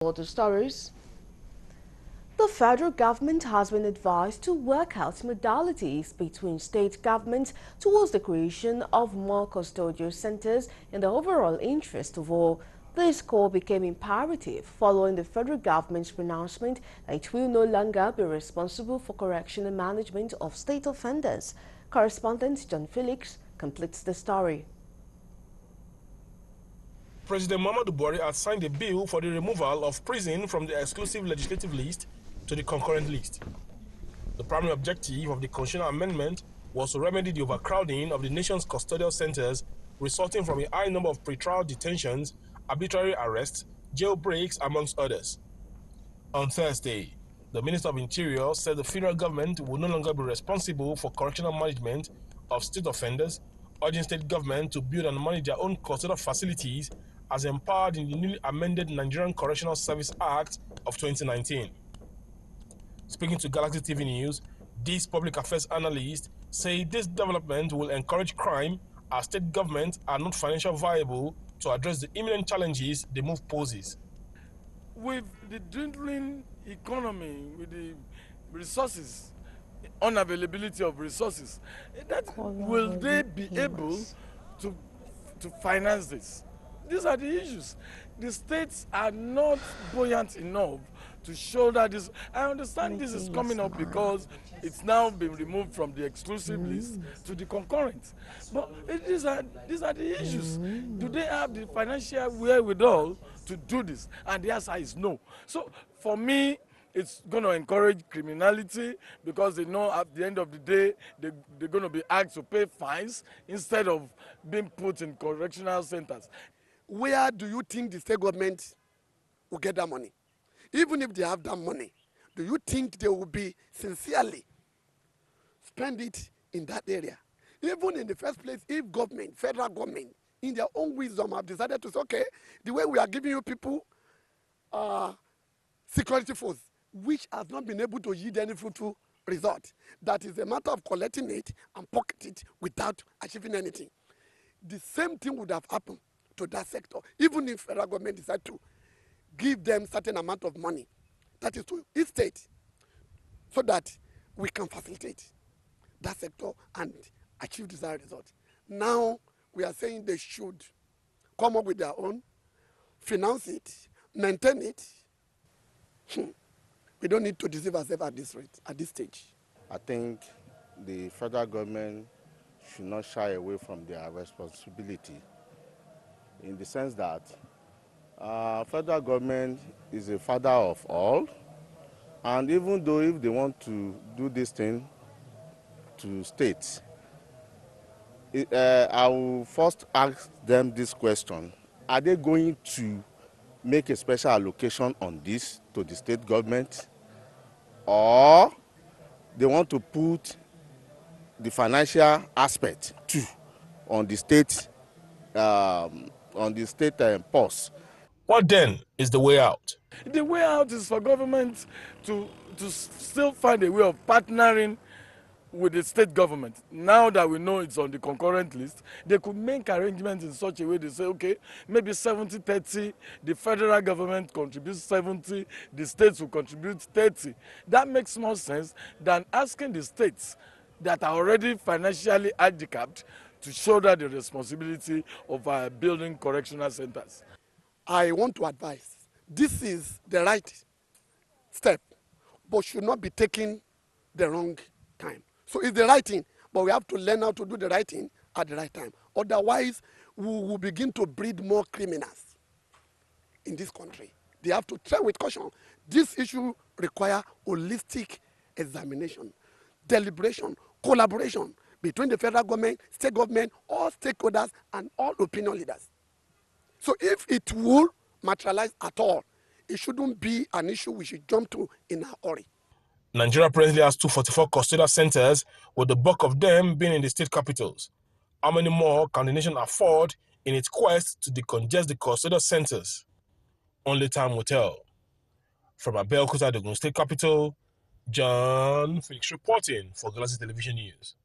Other stories. The federal government has been advised to work out modalities between state governments towards the creation of more custodial centers in the overall interest of all. This call became imperative following the federal government's pronouncement that it will no longer be responsible for correction and management of state offenders. Correspondent John Felix completes the story. President Muhammadu Buhari had signed a bill for the removal of prison from the exclusive legislative list to the concurrent list. The primary objective of the constitutional amendment was to remedy the overcrowding of the nation's custodial centers resulting from a high number of pretrial detentions, arbitrary arrests, jailbreaks, amongst others. On Thursday, the Minister of Interior said the federal government will no longer be responsible for correctional management of state offenders, urging state government to build and manage their own custodial facilities as empowered in the newly amended Nigerian Correctional Service Act of 2019. Speaking to Galaxy TV News, this public affairs analyst said this development will encourage crime as state governments are not financially viable to address the imminent challenges the move poses. With the dwindling economy, with the resources, unavailability of resources, will they be able to finance this? These are the issues. The states are not buoyant enough to shoulder this. I understand this is coming up because it's now been removed from the exclusive list to the concurrent. But these are the issues. Do they have the financial wherewithal to do this? And the answer is no. So for me, it's going to encourage criminality because they know at the end of the day they're going to be asked to pay fines instead of being put in correctional centers. Where do you think the state government will get that money? Even if they have that money, do you think they will be sincerely spend it in that area? Even in the first place, if government, federal government, in their own wisdom have decided to say, okay, the way we are giving you people security force, which has not been able to yield any fruitful result, that is a matter of collecting it and pocket it without achieving anything. The same thing would have happened to that sector, even if federal government decide to give them certain amount of money, that is to each state, so that we can facilitate that sector and achieve desired result. Now we are saying they should come up with their own, finance it, maintain it. We don't need to deceive ourselves at this rate, at this stage. I think the federal government should not shy away from their responsibility, in the sense that federal government is a father of all, and even though if they want to do this thing to states, I will first ask them this question: are they going to make a special allocation on this to the state government, or they want to put the financial aspect too on the state purse? What then is the way out? The way out is for government to still find a way of partnering with the state government. Now that we know it's on the concurrent list, they could make arrangements in such a way they say, okay, maybe 70-30, the federal government contributes 70, the states will contribute 30. That makes more sense than asking the states that are already financially handicapped to shoulder the responsibility of building correctional centers. I want to advise, this is the right step, but should not be taken the wrong time. So it's the right thing, but we have to learn how to do the right thing at the right time. Otherwise, we will begin to breed more criminals in this country. They have to tread with caution. This issue requires holistic examination, deliberation, collaboration between the federal government, state government, all stakeholders, and all opinion leaders. So if it will materialize at all, it shouldn't be an issue we should jump to in a hurry. Nigeria presently has 244 custodial centers, with the bulk of them being in the state capitals. How many more can the nation afford in its quest to decongest the custodial centers? Only time will tell. From Abeokuta, the Ogun State capital, John Felix reporting for Galaxy Television News.